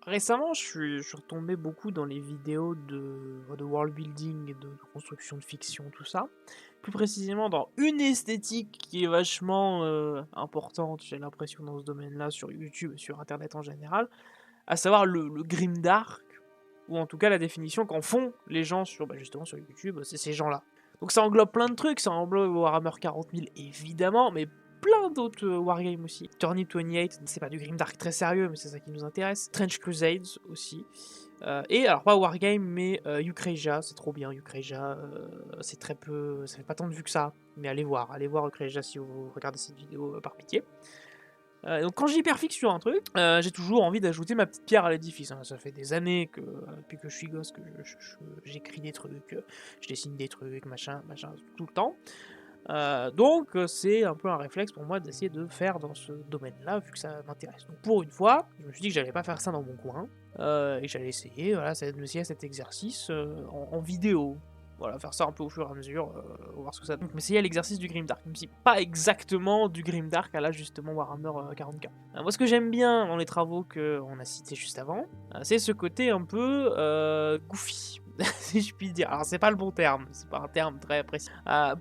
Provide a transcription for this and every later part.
Récemment, je suis retombé beaucoup dans les vidéos de world building et de construction de fiction, tout ça. Plus précisément dans une esthétique qui est vachement, importante, j'ai l'impression dans ce domaine-là, sur YouTube et sur internet en général, à savoir le grimdark, ou en tout cas la définition qu'en font les gens sur, justement sur YouTube, c'est ces gens-là. Donc ça englobe plein de trucs, ça englobe Warhammer 40 000 évidemment, mais plein d'autres wargames aussi. Turnip 28, c'est pas du grimdark très sérieux, mais c'est ça qui nous intéresse. Trench Crusades aussi. Et alors pas wargame, mais Ukrasia, c'est trop bien Ukrasia. C'est très peu, ça fait pas tant de vues que ça, mais allez voir Ukrasia si vous regardez cette vidéo par pitié. Donc quand j'hyperfixe sur un truc, j'ai toujours envie d'ajouter ma petite pierre à l'édifice, hein. Ça fait des années que, depuis que je suis gosse, que j'écris des trucs, je dessine des trucs, machin, tout le temps. Donc c'est un peu un réflexe pour moi d'essayer de faire dans ce domaine-là, vu que ça m'intéresse. Donc pour une fois, je me suis dit que j'allais pas faire ça dans mon coin, et que j'allais essayer, voilà, cet exercice en vidéo. Voilà, faire ça un peu au fur et à mesure, voir ce que ça donne. Donc m'essayer à l'exercice du grimdark, même si pas exactement du grimdark à là justement Warhammer 40K. Moi ce que j'aime bien dans les travaux qu'on a cités juste avant, c'est ce côté un peu goofy. Si je puis dire. Alors c'est pas le bon terme, c'est pas un terme très précis.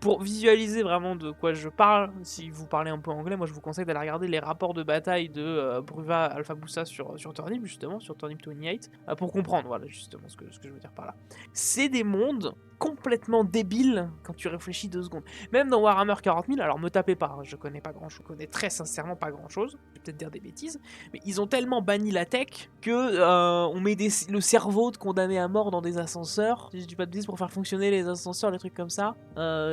Pour visualiser vraiment de quoi je parle, si vous parlez un peu anglais, moi je vous conseille d'aller regarder les rapports de bataille de Bruva Alphabusa sur Turnip, justement, sur Turnip 28, pour comprendre, voilà, justement, ce que je veux dire par là. C'est des mondes complètement débiles quand tu réfléchis 2 secondes. Même dans Warhammer 40 000, alors me tapez pas, hein, je connais pas grand chose, je connais très sincèrement pas grand chose, je vais peut-être dire des bêtises, mais ils ont tellement banni la tech que on met le cerveau de condamné à mort dans des ascenseurs, si je dis pas de bêtises, pour faire fonctionner les ascenseurs, les trucs comme ça.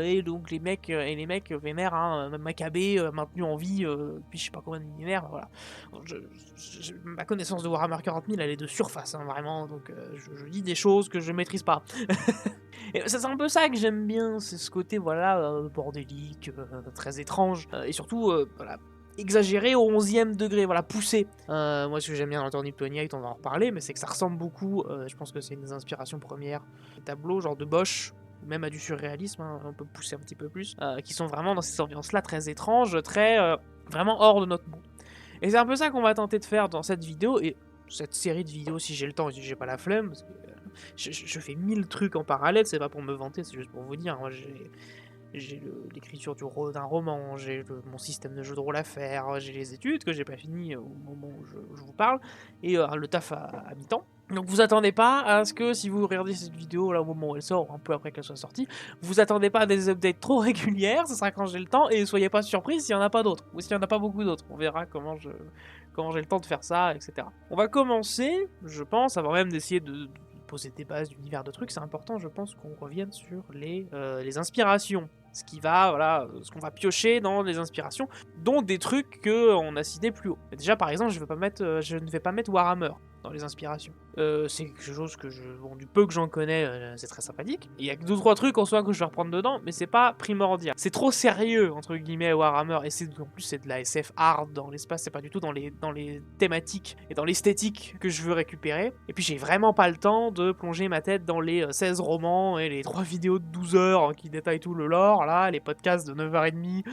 Et donc les mecs vénèrent, hein, Maccabée maintenu en vie depuis je sais pas combien d'univers, voilà. Ma connaissance de Warhammer 40 000 elle est de surface, hein, vraiment, donc je dis des choses que je maîtrise pas. Et c'est un peu ça que j'aime bien, c'est ce côté voilà bordélique, très étrange, et surtout voilà, exagéré au 11e degré, voilà, poussé. Moi, ce que j'aime bien dans Turnip 28, on va en reparler, mais c'est que ça ressemble beaucoup, je pense que c'est une des inspirations premières, des tableaux genre de Bosch, même à du surréalisme, hein, on peut pousser un petit peu plus, qui sont vraiment dans ces ambiances-là très étranges, très vraiment hors de notre monde. Et c'est un peu ça qu'on va tenter de faire dans cette vidéo, et cette série de vidéos si j'ai le temps et si j'ai pas la flemme, parce que je fais 1000 trucs en parallèle, c'est pas pour me vanter, c'est juste pour vous dire, moi j'ai l'écriture d'un roman, j'ai mon système de jeu de rôle à faire, j'ai les études que j'ai pas fini au moment où je vous parle, et le taf à mi-temps. Donc vous attendez pas à ce que, si vous regardez cette vidéo là au moment où elle sort, ou un peu après qu'elle soit sortie, vous attendez pas à des updates trop régulières, ce sera quand j'ai le temps, et soyez pas surpris s'il y en a pas d'autres, ou s'il y en a pas beaucoup d'autres, on verra comment j'ai le temps de faire ça, etc. On va commencer, je pense, avant même d'essayer de poser des bases d'univers de trucs, c'est important, je pense, qu'on revienne sur les inspirations. Ce qu'on va piocher dans les inspirations, dont des trucs qu'on a cités plus haut. Déjà, par exemple, je ne vais pas mettre Warhammer dans les inspirations. C'est quelque chose que du peu que j'en connais, c'est très sympathique. Il y a 2-3 trucs en soi que je vais reprendre dedans, mais c'est pas primordial. C'est trop sérieux, entre guillemets, Warhammer, et en plus c'est de la SF hard dans l'espace, c'est pas du tout dans les thématiques et dans l'esthétique que je veux récupérer. Et puis j'ai vraiment pas le temps de plonger ma tête dans les 16 romans et les 3 vidéos de 12 heures qui détaillent tout le lore, là, les podcasts de 9h30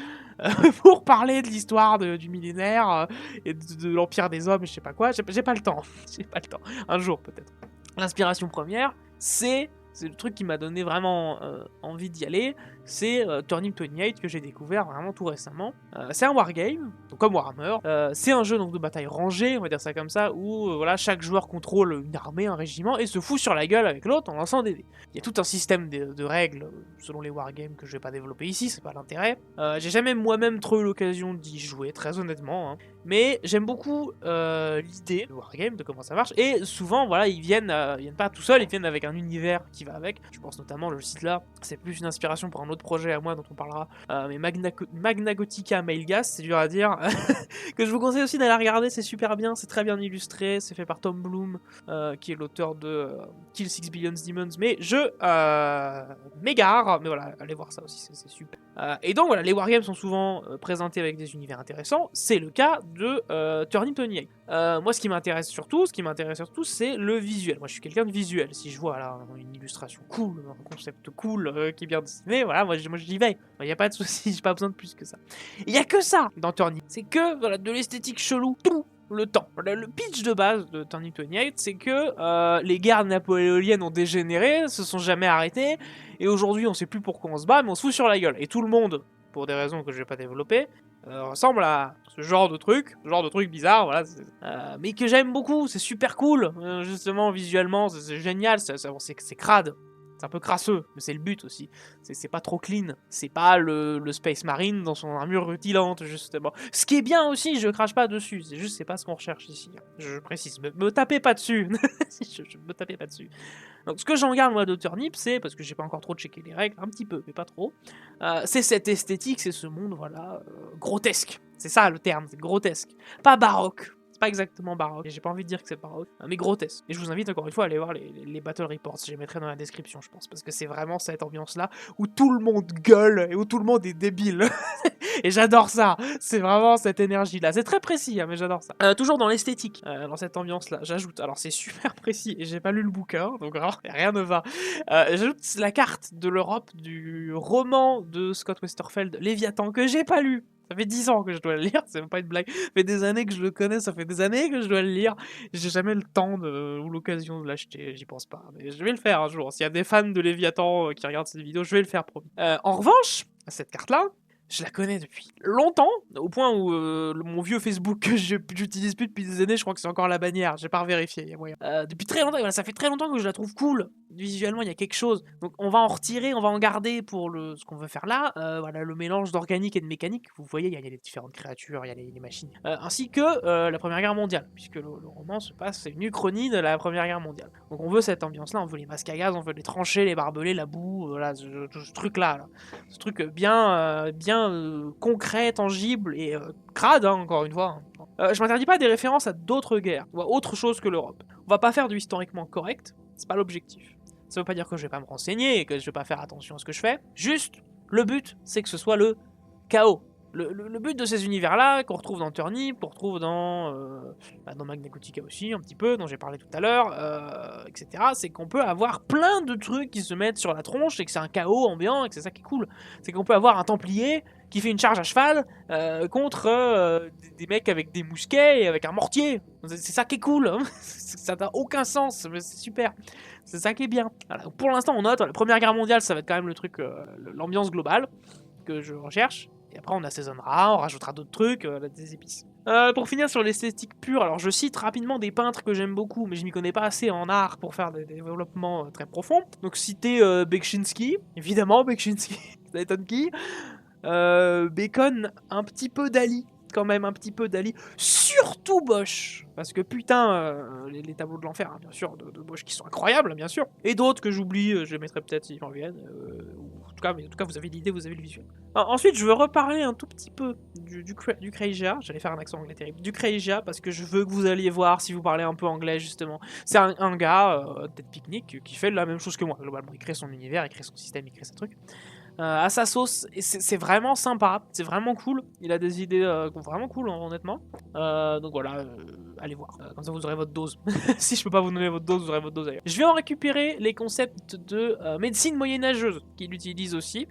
pour parler de l'histoire du millénaire et de l'Empire des Hommes, je sais pas quoi. J'ai pas le temps. J'ai pas le temps. Un jour, peut-être. L'inspiration première, c'est le truc qui m'a donné vraiment envie d'y aller, c'est Turnip 28 que j'ai découvert vraiment tout récemment. C'est un wargame, donc comme Warhammer. C'est un jeu donc de bataille rangée, on va dire ça comme ça, où voilà, chaque joueur contrôle une armée, un régiment, et se fout sur la gueule avec l'autre en lançant des dés. Il y a tout un système de règles selon les wargames que je vais pas développer ici, c'est pas l'intérêt. J'ai jamais moi-même trop eu l'occasion d'y jouer, très honnêtement, hein. Mais j'aime beaucoup l'idée de wargame, de comment ça marche, et souvent voilà, ils viennent pas tout seuls, ils viennent avec un univers qui va avec. Je pense notamment, je le cite là, c'est plus une inspiration pour un autre projet à moi dont on parlera, mais Magna Gothica Mailgas, c'est dur à dire, que je vous conseille aussi d'aller regarder, c'est super bien, c'est très bien illustré, c'est fait par Tom Bloom, qui est l'auteur de Kill 6 Billion Demons, mais je m'égare, mais voilà, allez voir ça aussi, c'est super. Et donc voilà, les wargames sont souvent présentés avec des univers intéressants, c'est le cas de Turnip 28. Moi ce qui m'intéresse surtout, c'est le visuel. Moi je suis quelqu'un de visuel, si je vois là une illustration cool, un concept cool qui est bien dessiné, voilà, moi j'y vais. Il n'y a pas de souci, j'ai pas besoin de plus que ça. Il y a que ça dans Turnip, c'est que voilà, de l'esthétique chelou tout le temps. Le pitch de base de Turnip 28, c'est que les guerres napoléoniennes ont dégénéré, se sont jamais arrêtées, et aujourd'hui on sait plus pourquoi on se bat, mais on se fout sur la gueule. Et tout le monde, pour des raisons que je vais pas développer, ressemble à ce genre de truc bizarre, voilà, mais que j'aime beaucoup, c'est super cool, justement visuellement, c'est génial, c'est crade. C'est un peu crasseux, mais c'est le but aussi. C'est pas trop clean. C'est pas le Space Marine dans son armure rutilante, justement. Ce qui est bien aussi, je crache pas dessus. C'est juste, c'est pas ce qu'on recherche ici. Je précise. Me tapez pas dessus. Me tapez pas dessus. Donc, ce que j'en garde, moi, de Turnip, c'est, parce que j'ai pas encore trop checké les règles, un petit peu, mais pas trop, c'est cette esthétique, c'est ce monde, voilà, grotesque. C'est ça le terme, c'est grotesque. Pas baroque. C'est pas exactement baroque, et j'ai pas envie de dire que c'est baroque, mais grotesque. Et je vous invite encore une fois à aller voir les Battle Reports, je les mettrai dans la description, je pense, parce que c'est vraiment cette ambiance-là où tout le monde gueule et où tout le monde est débile. Et j'adore ça, c'est vraiment cette énergie-là. C'est très précis, hein, mais j'adore ça. Toujours dans l'esthétique, dans cette ambiance-là, j'ajoute, alors c'est super précis, et j'ai pas lu le bouquin, donc alors, rien ne va. J'ajoute la carte de l'Europe du roman de Scott Westerfeld, Léviathan, que j'ai pas lu. Ça fait 10 ans que je dois le lire, c'est même pas une blague. Ça fait des années que je le connais, ça fait des années que je dois le lire. J'ai jamais le temps ou l'occasion de l'acheter, j'y pense pas. Mais je vais le faire un jour. S'il y a des fans de Léviathan qui regardent cette vidéo, je vais le faire, promis. En revanche, cette carte-là, je la connais depuis longtemps, au point où mon vieux Facebook que j'utilise plus depuis des années, je crois que c'est encore la bannière, j'ai pas vérifié, il y a moyen. Depuis très longtemps, voilà, ça fait très longtemps que je la trouve cool. Visuellement, il y a quelque chose. Donc on va en retirer, on va en garder pour ce qu'on veut faire là. Voilà, le mélange d'organique et de mécanique. Vous voyez, il y a les différentes créatures, il y a les machines. Ainsi que la Première Guerre mondiale, puisque le roman se passe, c'est une uchronie de la Première Guerre mondiale. Donc on veut cette ambiance-là, on veut les masques à gaz, on veut les tranchées, les barbelés, la boue, voilà, ce truc-là. Là. Ce truc bien concret, tangible et crade, hein, encore une fois. Je m'interdis pas des références à d'autres guerres, ou à autre chose que l'Europe. On va pas faire du historiquement correct, c'est pas l'objectif. Ça veut pas dire que je vais pas me renseigner et que je vais pas faire attention à ce que je fais. Juste, le but, c'est que ce soit le chaos. Le but de ces univers-là, qu'on retrouve dans Turnip, qu'on retrouve dans Magna Gotica aussi, un petit peu, dont j'ai parlé tout à l'heure, etc., c'est qu'on peut avoir plein de trucs qui se mettent sur la tronche et que c'est un chaos ambiant et que c'est ça qui est cool. C'est qu'on peut avoir un Templier qui fait une charge à cheval contre des mecs avec des mousquets et avec un mortier. C'est ça qui est cool. Hein. Ça n'a aucun sens, mais c'est super. C'est ça qui est bien. Voilà. Pour l'instant, on note, la Première Guerre mondiale, ça va être quand même le truc, l'ambiance globale que je recherche. Et après, on assaisonnera, on rajoutera d'autres trucs, des épices. Pour finir sur l'esthétique pure, alors je cite rapidement des peintres que j'aime beaucoup, mais je m'y connais pas assez en art pour faire des développements très profonds. Donc citer Beksinski, évidemment Beksinski, ça étonne qui. Bacon, un petit peu Dali, quand même, un petit peu Dali. Surtout Bosch, parce que putain, les tableaux de l'enfer, hein, bien sûr, de Bosch qui sont incroyables, bien sûr. Et d'autres que j'oublie, je les mettrai peut-être s'ils en viennent. Mais en tout cas, vous avez l'idée, vous avez le visuel. Ensuite, je veux reparler un tout petit peu du Kreija. J'allais faire un accent anglais terrible. Du Kreija, parce que je veux que vous alliez voir si vous parlez un peu anglais, justement. C'est un gars, tête pique-nique, qui fait la même chose que moi, globalement. Il crée son univers, il crée son système, il crée ses trucs. À sa sauce, et c'est vraiment sympa, c'est vraiment cool. Il a des idées vraiment cool, honnêtement. Donc voilà, allez voir. Comme ça, vous aurez votre dose. Si je peux pas vous donner votre dose, vous aurez votre dose ailleurs. Je vais en récupérer les concepts de médecine moyenâgeuse qu'il utilise aussi.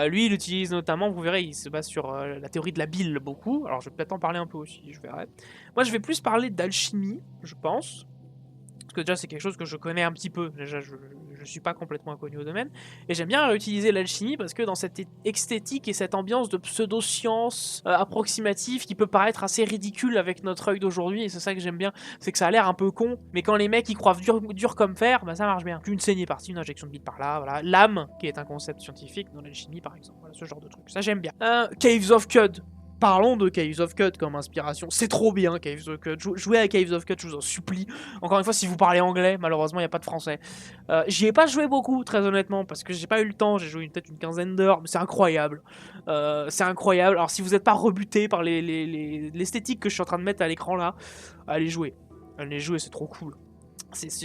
Lui, il utilise notamment, vous verrez, il se base sur la théorie de la bile beaucoup. Alors, je vais peut-être en parler un peu aussi, je verrai. Moi, je vais plus parler d'alchimie, je pense. Parce que déjà, c'est quelque chose que je connais un petit peu. Déjà, je suis pas complètement inconnu au domaine. Et j'aime bien réutiliser l'alchimie parce que dans cette esthétique et cette ambiance de pseudo-science approximative qui peut paraître assez ridicule avec notre œil d'aujourd'hui, et c'est ça que j'aime bien, c'est que ça a l'air un peu con, mais quand les mecs y croient dur comme fer, bah ça marche bien. Une saignée par-ci, une injection de bite par-là, voilà. L'âme, qui est un concept scientifique dans l'alchimie par exemple, voilà, ce genre de truc. Ça j'aime bien. Caves of Cud. Parlons de Caves of Cud comme inspiration. C'est trop bien, Caves of Cud. Jouez à Caves of Cud, je vous en supplie. Encore une fois, si vous parlez anglais, malheureusement, il n'y a pas de français. J'y ai pas joué beaucoup, très honnêtement, parce que j'ai pas eu le temps. J'ai joué peut-être une quinzaine d'heures, mais c'est incroyable. C'est incroyable. Alors, si vous n'êtes pas rebuté par l'esthétique que je suis en train de mettre à l'écran là, allez jouer. Allez jouer, c'est trop cool.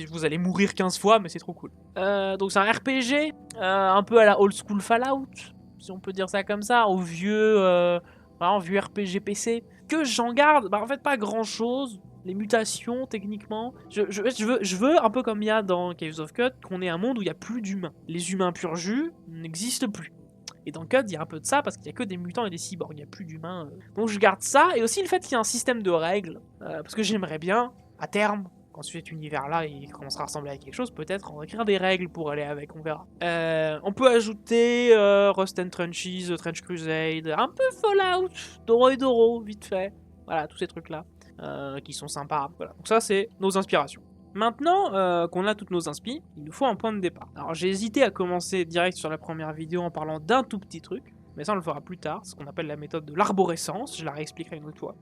Vous allez mourir 15 fois, mais c'est trop cool. Donc, c'est un RPG, un peu à la old school Fallout, si on peut dire ça comme ça, au vieux. En vue RPG PC, que j'en garde, en fait pas grand chose, les mutations techniquement, je veux un peu comme il y a dans Caves of Cud, qu'on ait un monde où il n'y a plus d'humains. Les humains pur jus n'existent plus. Et dans Cud, il y a un peu de ça, parce qu'il y a que des mutants et des cyborgs, il n'y a plus d'humains. Donc je garde ça, et aussi le fait qu'il y ait un système de règles, parce que j'aimerais bien, à terme, quand cet univers-là il commencera à ressembler à quelque chose, peut-être en écrire des règles pour aller avec, on verra. On peut ajouter Rust and Trenches, Trench Crusade, un peu Fallout, Doro et Doro, vite fait. Voilà, tous ces trucs-là, qui sont sympas. Voilà, donc ça c'est nos inspirations. Maintenant qu'on a toutes nos inspi, il nous faut un point de départ. Alors j'ai hésité à commencer direct sur la première vidéo en parlant d'un tout petit truc, mais ça on le fera plus tard, ce qu'on appelle la méthode de l'arborescence, je la réexpliquerai une autre fois.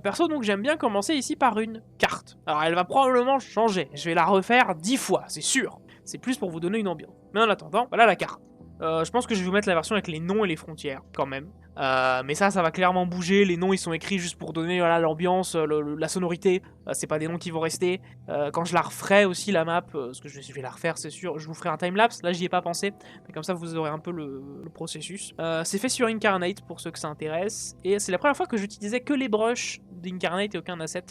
Perso donc j'aime bien commencer ici par une carte. Alors elle va probablement changer, je vais la refaire 10 fois, c'est sûr. C'est plus pour vous donner une ambiance. Mais en attendant, voilà la carte. Je pense que je vais vous mettre la version avec les noms et les frontières, quand même. Mais ça va clairement bouger, les noms ils sont écrits juste pour donner voilà, l'ambiance, la sonorité, c'est pas des noms qui vont rester. Quand je la referai aussi la map, parce que je vais la refaire c'est sûr, je vous ferai un timelapse, là j'y ai pas pensé, mais comme ça vous aurez un peu le processus. C'est fait sur Incarnate pour ceux que ça intéresse, et c'est la première fois que j'utilisais que les brushes d'Incarnate et aucun asset.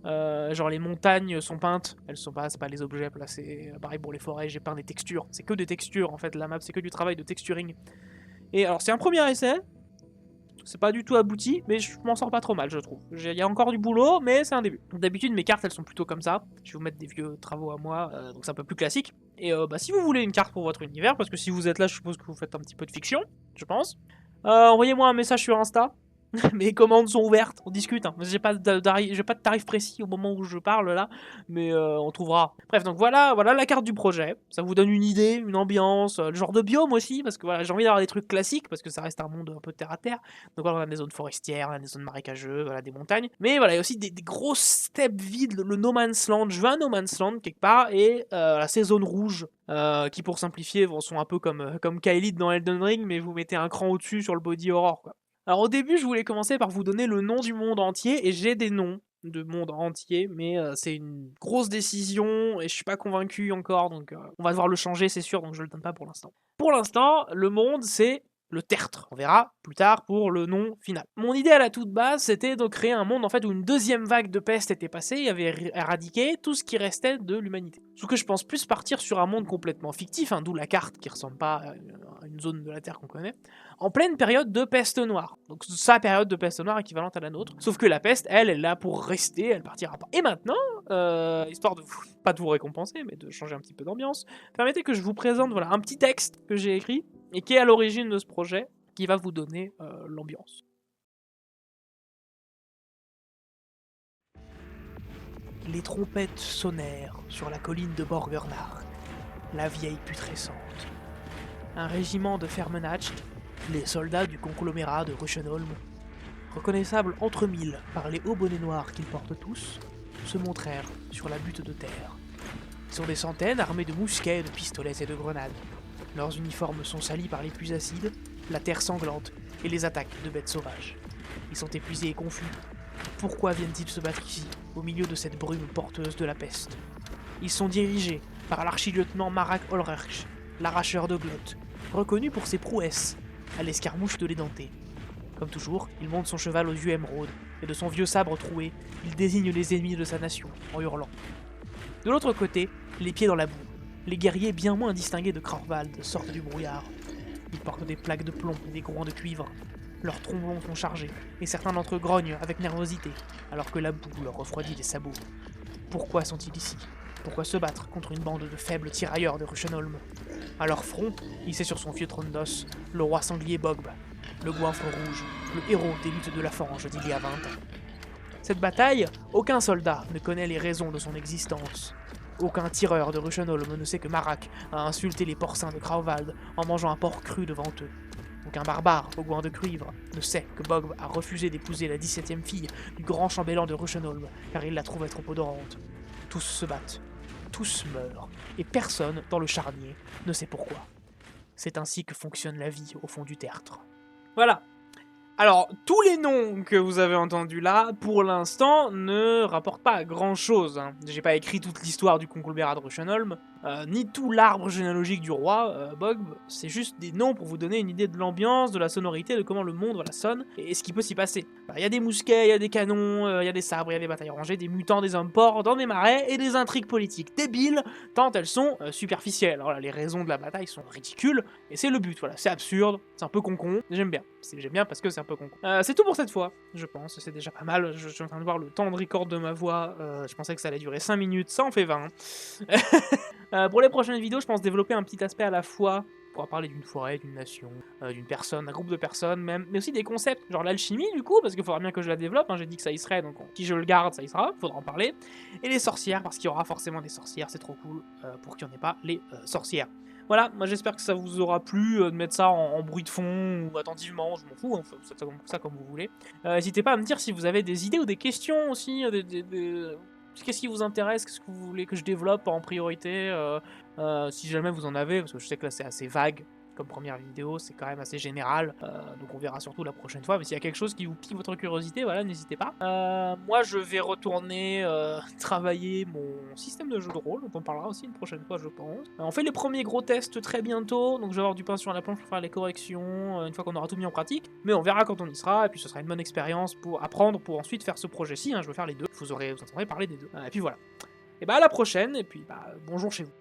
Genre les montagnes sont peintes, elles sont pas, c'est pas les objets placés, pareil pour les forêts, j'ai peint des textures, c'est que des textures en fait, la map c'est que du travail de texturing. Et alors c'est un premier essai, c'est pas du tout abouti, mais je m'en sors pas trop mal je trouve. Il y a encore du boulot, mais c'est un début. D'habitude mes cartes elles sont plutôt comme ça, je vais vous mettre des vieux travaux à moi, donc c'est un peu plus classique. Et si vous voulez une carte pour votre univers, parce que si vous êtes là je suppose que vous faites un petit peu de fiction, je pense, envoyez-moi un message sur Insta. Mes commandes sont ouvertes, on discute. Hein. J'ai pas de tarif précis au moment où je parle là, mais on trouvera. Bref, donc voilà la carte du projet. Ça vous donne une idée, une ambiance, le genre de biome aussi, parce que voilà, j'ai envie d'avoir des trucs classiques, parce que ça reste un monde un peu terre à terre. Donc voilà, on a des zones forestières, on a des zones marécageuses, voilà, des montagnes. Mais voilà, il y a aussi des grosses steppes vides, le No Man's Land. Je veux un No Man's Land quelque part, et ces zones rouges. Qui pour simplifier sont un peu comme Kaelid dans Elden Ring, mais vous mettez un cran au-dessus sur le body horror quoi. Alors au début, je voulais commencer par vous donner le nom du monde entier, et j'ai des noms de monde entier, mais c'est une grosse décision, et je suis pas convaincu encore, donc on va devoir le changer, c'est sûr, donc je le donne pas pour l'instant. Pour l'instant, le monde, c'est le tertre. On verra plus tard pour le nom final. Mon idée à la toute base, c'était de créer un monde en fait où une deuxième vague de peste était passée et avait éradiqué tout ce qui restait de l'humanité. Sauf que je pense plus partir sur un monde complètement fictif, hein, d'où la carte qui ressemble pas à une zone de la Terre qu'on connaît, en pleine période de peste noire. Donc sa période de peste noire équivalente à la nôtre. Sauf que la peste, elle est là pour rester, elle partira pas. Et maintenant, histoire de vous, pas de vous récompenser, mais de changer un petit peu d'ambiance, permettez que je vous présente voilà, un petit texte que j'ai écrit, et qui est à l'origine de ce projet, qui va vous donner l'ambiance. Les trompettes sonnèrent sur la colline de Borgernard, la vieille putrescente. Un régiment de Fermenach, les soldats du conglomérat de Ruchenholm, reconnaissables entre mille par les hauts bonnets noirs qu'ils portent tous, se montrèrent sur la butte de terre. Ils sont des centaines armés de mousquets, de pistolets et de grenades. Leurs uniformes sont salis par les pluies acides, la terre sanglante et les attaques de bêtes sauvages. Ils sont épuisés et confus. Pourquoi viennent-ils se battre ici, au milieu de cette brume porteuse de la peste? Ils sont dirigés par l'archi-lieutenant Marak Olrich, l'arracheur de glottes, reconnu pour ses prouesses à l'escarmouche de l'Édenté. Comme toujours, il monte son cheval aux yeux émeraudes, et de son vieux sabre troué, il désigne les ennemis de sa nation, en hurlant. De l'autre côté, les pieds dans la boue, les guerriers bien moins distingués de Krorvald sortent du brouillard. Ils portent des plaques de plomb et des grouins de cuivre. Leurs trombons sont chargés, et certains d'entre eux grognent avec nervosité, alors que la boue leur refroidit les sabots. Pourquoi sont-ils ici? Pourquoi se battre contre une bande de faibles tirailleurs de Ruchenholm? À leur front, hissé sur son vieux trône d'os, le roi sanglier Bogb, le goinfre rouge, le héros des luttes de la Fange d'il y a 20 ans. Cette bataille, aucun soldat ne connaît les raisons de son existence. Aucun tireur de Ruchenholm ne sait que Marak a insulté les porcins de Krauwald en mangeant un porc cru devant eux. Aucun barbare, au goin de cuivre, ne sait que Bogb a refusé d'épouser la 17e fille du grand chambellan de Ruchenholm, car il la trouvait trop odorante. Tous se battent, tous meurent, et personne, dans le charnier, ne sait pourquoi. C'est ainsi que fonctionne la vie au fond du tertre. Voilà. Alors, tous les noms que vous avez entendus là, pour l'instant, ne rapportent pas à grand chose. Hein. J'ai pas écrit toute l'histoire du conglomérat de Ruchenholm, ni tout l'arbre généalogique du roi, Bog, c'est juste des noms pour vous donner une idée de l'ambiance, de la sonorité, de comment le monde voilà, sonne, et ce qui peut s'y passer. Il y a des mousquets, il y a des canons, il y a des sabres, il y a des batailles rangées, des mutants, des hommes porcs dans des marais, et des intrigues politiques débiles, tant elles sont superficielles. Alors là, les raisons de la bataille sont ridicules, et c'est le but, voilà, c'est absurde, c'est un peu concon, j'aime bien. J'aime bien parce que c'est un peu concon. C'est tout pour cette fois, je pense, c'est déjà pas mal, je suis en train de voir le temps de record de ma voix, je pensais que ça allait durer 5 minutes, ça en fait 20. Pour les prochaines vidéos, je pense développer un petit aspect à la fois. On pourra parler d'une forêt, d'une nation, d'une personne, d'un groupe de personnes même, mais aussi des concepts, genre l'alchimie du coup, parce qu'il faudra bien que je la développe, hein, j'ai dit que ça y serait, donc si je le garde, ça y sera, faudra en parler. Et les sorcières, parce qu'il y aura forcément des sorcières, c'est trop cool, pour qu'il n'y en ait pas les sorcières. Voilà, moi j'espère que ça vous aura plu de mettre ça en bruit de fond ou attentivement, je m'en fous, hein, faites ça comme vous voulez. N'hésitez pas à me dire si vous avez des idées ou des questions aussi, qu'est-ce qui vous intéresse, qu'est-ce que vous voulez que je développe en priorité, si jamais vous en avez, parce que je sais que là c'est assez vague comme première vidéo, c'est quand même assez général, donc on verra surtout la prochaine fois, mais s'il y a quelque chose qui vous pique votre curiosité, voilà, n'hésitez pas. Moi je vais retourner travailler mon système de jeu de rôle, dont on parlera aussi une prochaine fois je pense. On fait les premiers gros tests très bientôt, donc je vais avoir du pain sur la planche pour faire les corrections, une fois qu'on aura tout mis en pratique, mais on verra quand on y sera, et puis ce sera une bonne expérience pour apprendre, pour ensuite faire ce projet-ci, hein, je vais faire les deux, vous entendrez parler des deux. Et puis voilà. Et bah à la prochaine, et puis bah bonjour chez vous.